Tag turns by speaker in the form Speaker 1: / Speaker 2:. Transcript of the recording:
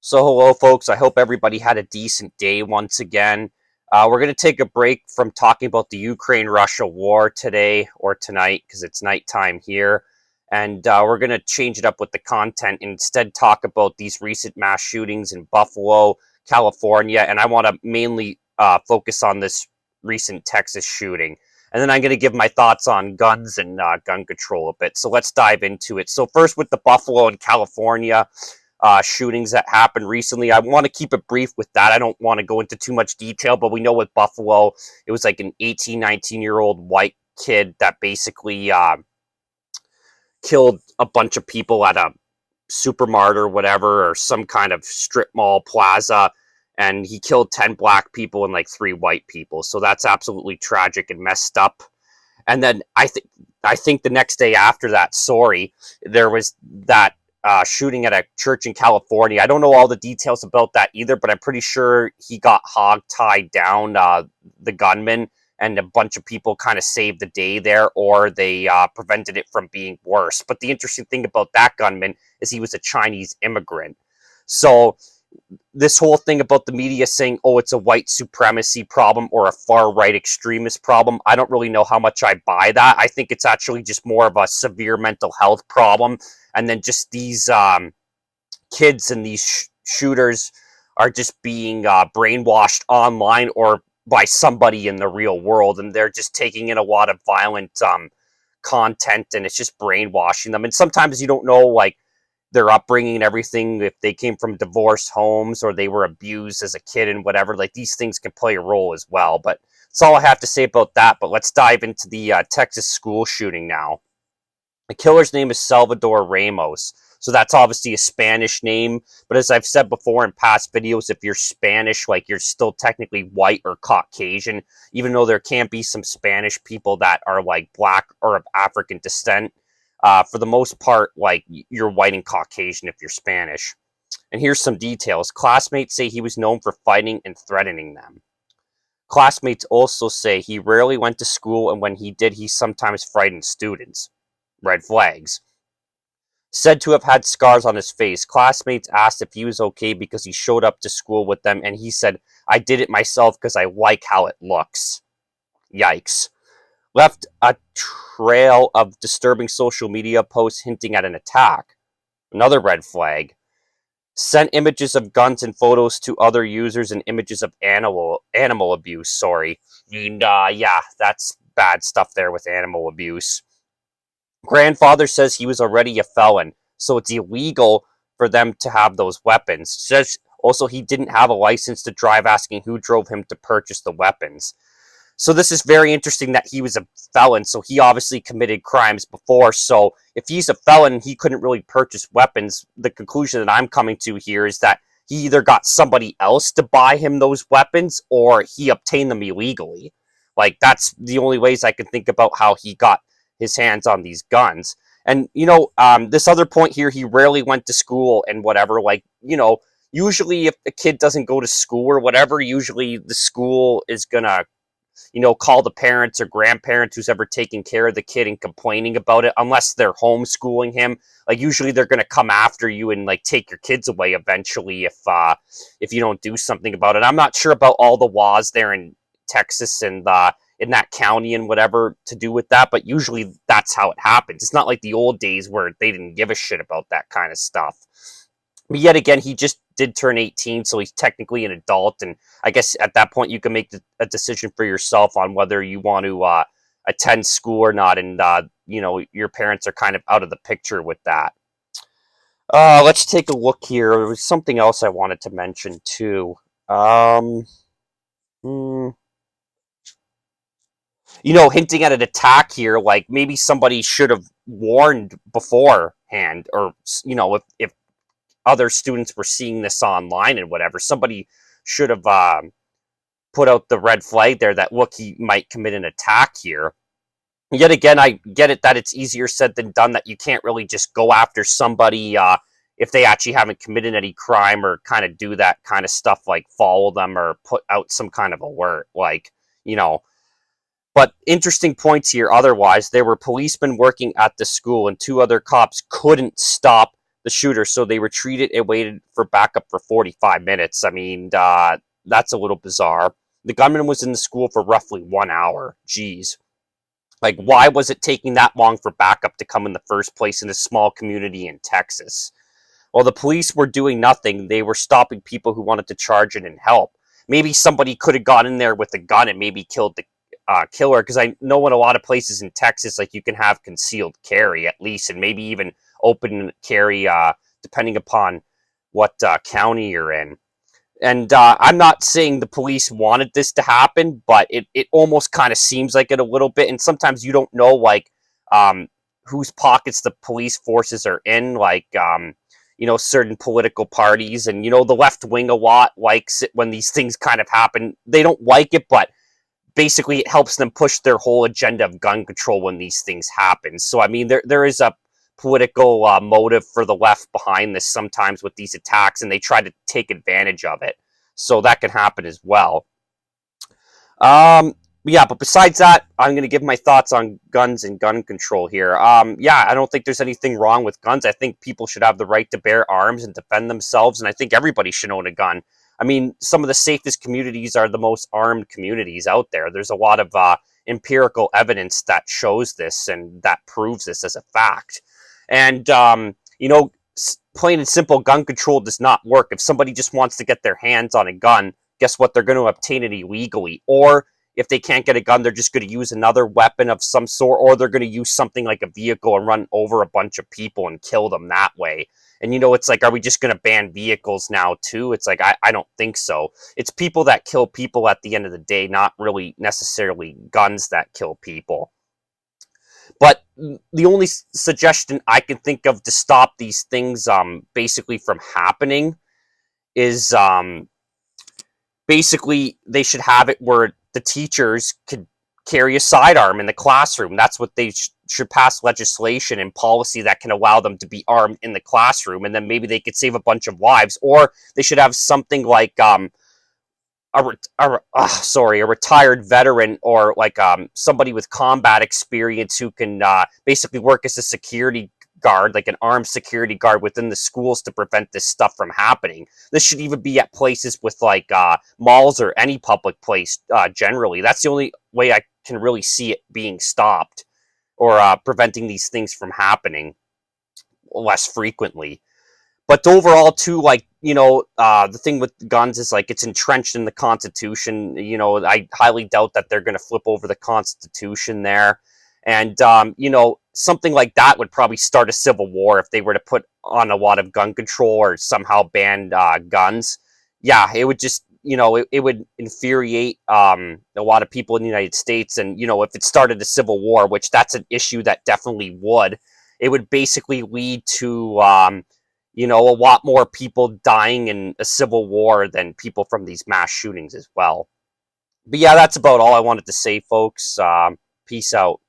Speaker 1: So hello folks, I hope everybody had a decent day once again. We're going to take a break from talking about the Ukraine-Russia war today or tonight because it's nighttime here. And we're going to change it up with the content and instead talk about these recent mass shootings in Buffalo, California. And I want to mainly focus on this recent Texas shooting. And then I'm going to give my thoughts on guns and gun control a bit. So let's dive into it. So first with the Buffalo and California shootings that happened recently. I want to keep it brief with that. I don't want to go into too much detail, but we know with Buffalo, it was like an 18, 19-year-old white kid that basically killed a bunch of people at a supermart or whatever, or some kind of strip mall plaza, and he killed 10 black people and like 3 white people. So that's absolutely tragic and messed up. And then I think the next day after that, there was that shooting at a church in California. I don't know all the details about that either, but I'm pretty sure he got hog-tied down, the gunman, and a bunch of people kind of saved the day there, or they prevented it from being worse. But the interesting thing about that gunman is he was a Chinese immigrant. So this whole thing about the media saying, oh, it's a white supremacy problem or a far-right extremist problem, I don't really know how much I buy that. I think it's actually just more of a severe mental health problem. And then just these kids and these shooters are just being brainwashed online or by somebody in the real world. And they're just taking in a lot of violent content, and it's just brainwashing them. And sometimes you don't know, like, their upbringing and everything, if they came from divorced homes or they were abused as a kid and whatever. Like, these things can play a role as well. But that's all I have to say about that. But let's dive into the Texas school shooting now. The killer's name is Salvador Ramos. So that's obviously a Spanish name. But as I've said before in past videos, if you're Spanish, like, you're still technically white or Caucasian, even though there can be some Spanish people that are like black or of African descent. For the most part, like, you're white and Caucasian if you're Spanish. And here's some details. Classmates say he was known for fighting and threatening them. Classmates also say he rarely went to school, and when he did, he sometimes frightened students. Red flags. Said to have had scars on his face. Classmates asked if he was okay because he showed up to school with them, and he said, I did it myself because I like how it looks. Yikes. Left a trail of disturbing social media posts hinting at an attack. Another red flag. Sent images of guns and photos to other users and images of animal abuse. And yeah, that's bad stuff there with animal abuse. Grandfather says he was already a felon, so it's illegal for them to have those weapons. Says also he didn't have a license to drive, asking who drove him to purchase the weapons. So this is very interesting that he was a felon, so he obviously committed crimes before. So if he's a felon, he couldn't really purchase weapons. The conclusion that I'm coming to here is that he either got somebody else to buy him those weapons or he obtained them illegally. Like, that's the only ways I can think about how he got his hands on these guns. And, this other point here, he rarely went to school and whatever. Like, usually if a kid doesn't go to school or whatever, usually the school is gonna call the parents or grandparents who's ever taking care of the kid and complaining about it, unless they're homeschooling him. Like, usually they're going to come after you and, like, take your kids away eventually if you don't do something about it. I'm not sure about all the laws there in Texas and in that county and whatever to do with that, but usually that's how it happens. It's not like the old days where they didn't give a shit about that kind of stuff. But yet again, he just did turn 18, so he's technically an adult, and I guess at that point you can make a decision for yourself on whether you want to attend school or not, and your parents are kind of out of the picture with that. Let's take a look here. There was something else I wanted to mention too. Hinting at an attack here, like maybe somebody should have warned beforehand, or if other students were seeing this online and whatever, somebody should have put out the red flag there that, look, he might commit an attack here. Yet again, I get it that it's easier said than done, that you can't really just go after somebody if they actually haven't committed any crime, or kind of do that kind of stuff, like follow them or put out some kind of alert, But interesting points here otherwise. There were policemen working at the school, and 2 other cops couldn't stop the shooter, so they retreated and waited for backup for 45 minutes. I mean, that's a little bizarre. The gunman was in the school for roughly 1 hour. Jeez. Like, why was it taking that long for backup to come in the first place in a small community in Texas? While the police were doing nothing, they were stopping people who wanted to charge in and help. Maybe somebody could have got in there with a gun and maybe killed the killer, because I know in a lot of places in Texas, like, you can have concealed carry at least, and maybe even open carry, depending upon what county you're in. And I'm not saying the police wanted this to happen, but it almost kind of seems like it a little bit. And sometimes you don't know, like, whose pockets the police forces are in, like, certain political parties. And, the left wing a lot likes it when these things kind of happen. They don't like it, but basically it helps them push their whole agenda of gun control when these things happen. So, I mean, there is a political motive for the left behind this sometimes with these attacks, and they try to take advantage of it. So that can happen as well. Yeah, but besides that, I'm going to give my thoughts on guns and gun control here. Yeah, I don't think there's anything wrong with guns. I think people should have the right to bear arms and defend themselves, and I think everybody should own a gun. I mean, some of the safest communities are the most armed communities out there. There's a lot of empirical evidence that shows this and that proves this as a fact. And, plain and simple, gun control does not work. If somebody just wants to get their hands on a gun, guess what? They're going to obtain it illegally. Or if they can't get a gun, they're just going to use another weapon of some sort, or they're going to use something like a vehicle and run over a bunch of people and kill them that way. And, it's like, are we just going to ban vehicles now, too? It's like, I don't think so. It's people that kill people at the end of the day, not really necessarily guns that kill people. But the only suggestion I can think of to stop these things basically from happening is basically they should have it where the teachers could carry a sidearm in the classroom. That's what they should pass legislation and policy that can allow them to be armed in the classroom, and then maybe they could save a bunch of lives. Or they should have something like a retired veteran, or like somebody with combat experience who can basically work as a security guard, like an armed security guard within the schools to prevent this stuff from happening. This should even be at places with like malls or any public place generally. That's the only way I can really see it being stopped, or preventing these things from happening less frequently. But overall, too, like, the thing with guns is, like, it's entrenched in the Constitution. I highly doubt that they're going to flip over the Constitution there. And, something like that would probably start a civil war if they were to put on a lot of gun control or somehow ban guns. Yeah, it would just, it would infuriate a lot of people in the United States. And, if it started a civil war, which that's an issue that definitely would, it would basically lead to a lot more people dying in a civil war than people from these mass shootings as well. But yeah, that's about all I wanted to say, folks. Peace out.